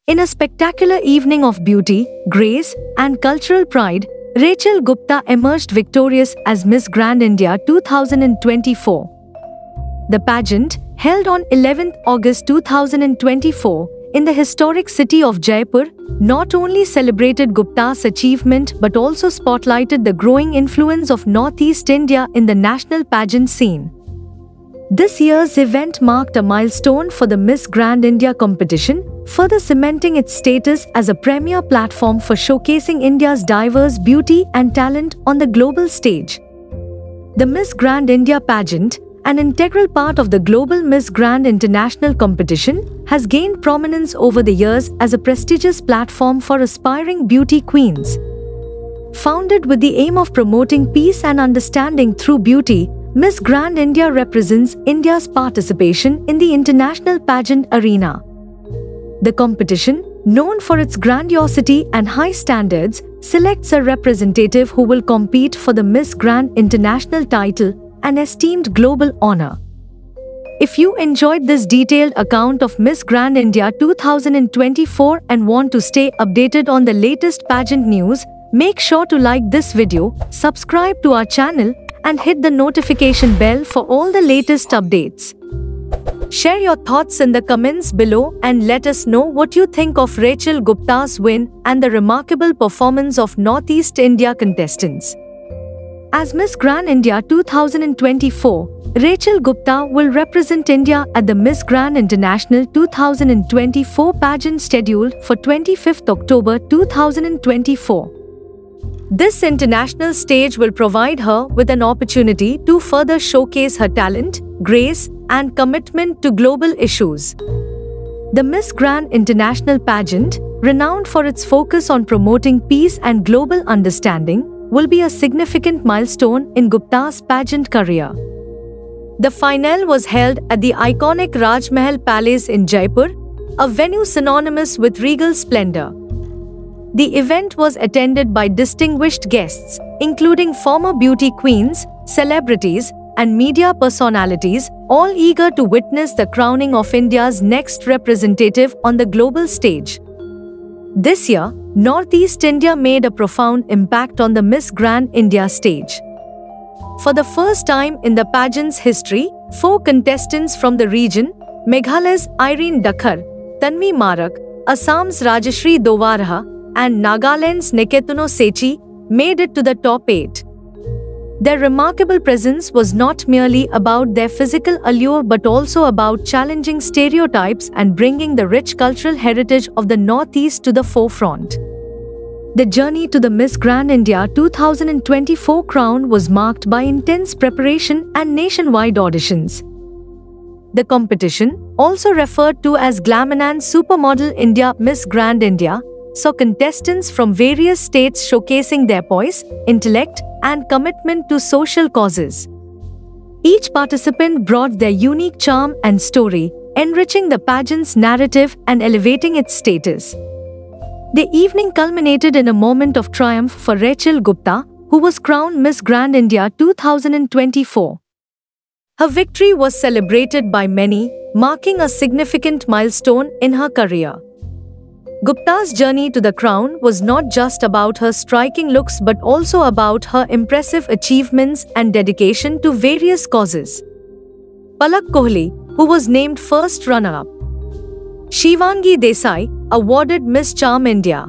In a spectacular evening of beauty, grace, and cultural pride, Rachel Gupta emerged victorious as Miss Grand India 2024. The pageant, held on 11th August 2024 in the historic city of Jaipur, not only celebrated Gupta's achievement but also spotlighted the growing influence of Northeast India in the national pageant scene. This year's event marked a milestone for the Miss Grand India competition, further cementing its status as a premier platform for showcasing India's diverse beauty and talent on the global stage. The Miss Grand India pageant, an integral part of the global Miss Grand International competition, has gained prominence over the years as a prestigious platform for aspiring beauty queens. Founded with the aim of promoting peace and understanding through beauty, Miss Grand India represents India's participation in the international pageant arena. The competition, known for its grandiosity and high standards, selects a representative who will compete for the Miss Grand International title, an esteemed global honor. If you enjoyed this detailed account of Miss Grand India 2024 and want to stay updated on the latest pageant news, make sure to like this video, subscribe to our channel, and hit the notification bell for all the latest updates. Share your thoughts in the comments below and let us know what you think of Rachel Gupta's win and the remarkable performance of Northeast India contestants. As Miss Grand India 2024, Rachel Gupta will represent India at the Miss Grand International 2024 pageant scheduled for 25th October 2024. This international stage will provide her with an opportunity to further showcase her talent, grace, and commitment to global issues. The Miss Grand International pageant, renowned for its focus on promoting peace and global understanding, will be a significant milestone in Gupta's pageant career. The finale was held at the iconic Raj Mahal Palace in Jaipur, a venue synonymous with regal splendor. The event was attended by distinguished guests, including former beauty queens, celebrities, and media personalities, all eager to witness the crowning of India's next representative on the global stage. This year, Northeast India made a profound impact on the Miss Grand India stage. For the first time in the pageant's history, 4 contestants from the region, Meghalaya's Irene Dakhar, Tanvi Marak, Assam's Rajashri Dowaraha, and Nagaland's Nekethuno Sechi, made it to the top 8. Their remarkable presence was not merely about their physical allure but also about challenging stereotypes and bringing the rich cultural heritage of the Northeast to the forefront. The journey to the Miss Grand India 2024 crown was marked by intense preparation and nationwide auditions. The competition, also referred to as Glamourland Supermodel India Miss Grand India, saw contestants from various states showcasing their poise, intellect, and commitment to social causes. Each participant brought their unique charm and story, enriching the pageant's narrative and elevating its status. The evening culminated in a moment of triumph for Rachel Gupta, who was crowned Miss Grand India 2024. Her victory was celebrated by many, marking a significant milestone in her career. Gupta's journey to the crown was not just about her striking looks but also about her impressive achievements and dedication to various causes. Palak Kohli, who was named first runner-up. Shivangi Desai, awarded Miss Charm India.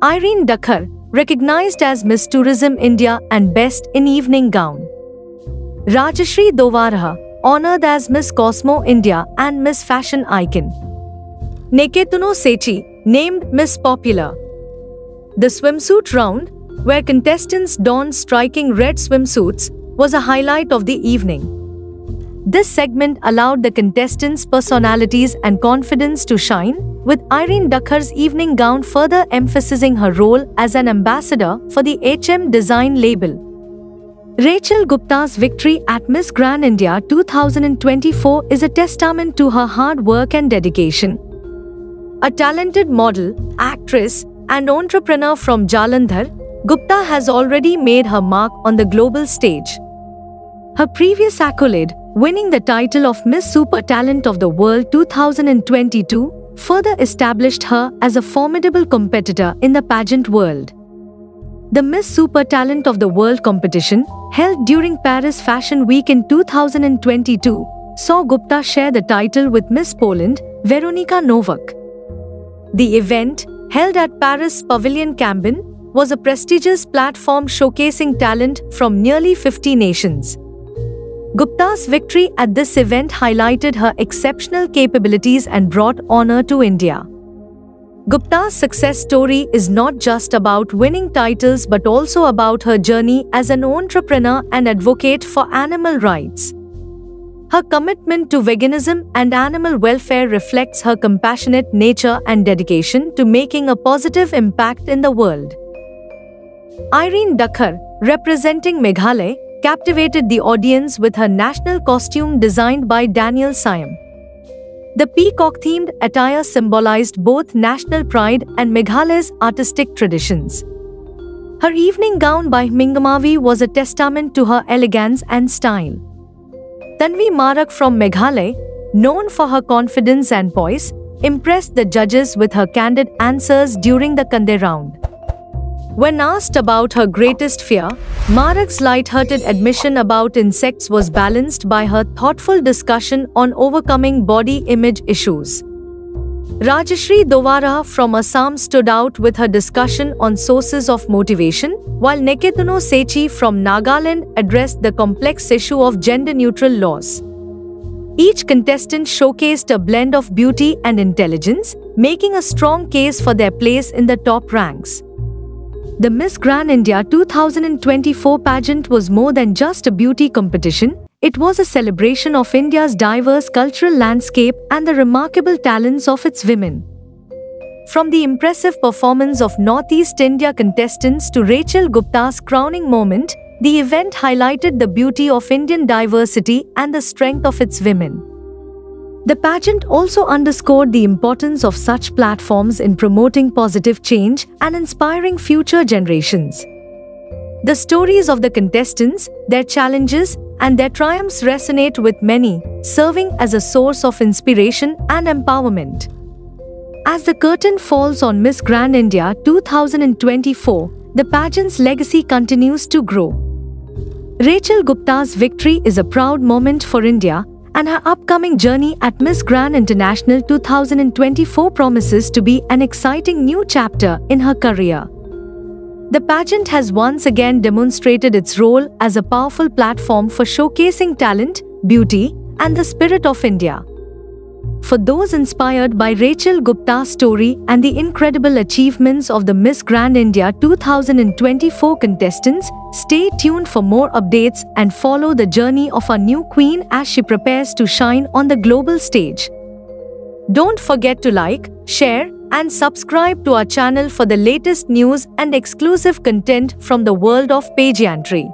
Irene Dakhar, recognized as Miss Tourism India and Best in Evening Gown. Rajashri Dowaraha, honored as Miss Cosmo India and Miss Fashion Icon. Nekethuno Sechi, named Miss Popular. The swimsuit round, where contestants donned striking red swimsuits, was a highlight of the evening. This segment allowed the contestants' personalities and confidence to shine, with Irene Dakhar's evening gown further emphasizing her role as an ambassador for the HM Design label. Rachel Gupta's victory at Miss Grand India 2024 is a testament to her hard work and dedication. A talented model, actress, and entrepreneur from Jalandhar, Gupta has already made her mark on the global stage. Her previous accolade, winning the title of Miss Super Talent of the World 2022, further established her as a formidable competitor in the pageant world. The Miss Super Talent of the World competition, held during Paris Fashion Week in 2022, saw Gupta share the title with Miss Poland, Weronika Nowak. The event, held at Paris Pavilion Cambon, was a prestigious platform showcasing talent from nearly 50 nations. Gupta's victory at this event highlighted her exceptional capabilities and brought honor to India. Gupta's success story is not just about winning titles but also about her journey as an entrepreneur and advocate for animal rights. Her commitment to veganism and animal welfare reflects her compassionate nature and dedication to making a positive impact in the world. Irene Dakhar, representing Meghalaya, captivated the audience with her national costume designed by Daniel Siam. The peacock-themed attire symbolized both national pride and Meghalaya's artistic traditions. Her evening gown by Mingamavi was a testament to her elegance and style. Tanvi Marak from Meghalaya, known for her confidence and poise, impressed the judges with her candid answers during the Kande round. When asked about her greatest fear, Marak's light-hearted admission about insects was balanced by her thoughtful discussion on overcoming body image issues. Rajashri Dowara from Assam stood out with her discussion on sources of motivation, while Nekituno Sechi from Nagaland addressed the complex issue of gender-neutral laws. Each contestant showcased a blend of beauty and intelligence, making a strong case for their place in the top ranks. The Miss Grand India 2024 pageant was more than just a beauty competition. It was a celebration of India's diverse cultural landscape and the remarkable talents of its women. From the impressive performance of Northeast India contestants to Rachel Gupta's crowning moment, the event highlighted the beauty of Indian diversity and the strength of its women. The pageant also underscored the importance of such platforms in promoting positive change and inspiring future generations. The stories of the contestants, their challenges, and their triumphs resonate with many, serving as a source of inspiration and empowerment. As the curtain falls on Miss Grand India 2024, the pageant's legacy continues to grow. Rachel Gupta's victory is a proud moment for India, and her upcoming journey at Miss Grand International 2024 promises to be an exciting new chapter in her career. The pageant has once again demonstrated its role as a powerful platform for showcasing talent, beauty, and the spirit of India. For those inspired by Rachel Gupta's story and the incredible achievements of the Miss Grand India 2024 contestants, stay tuned for more updates and follow the journey of our new queen as she prepares to shine on the global stage. Don't forget to like, share, and subscribe to our channel for the latest news and exclusive content from the world of pageantry.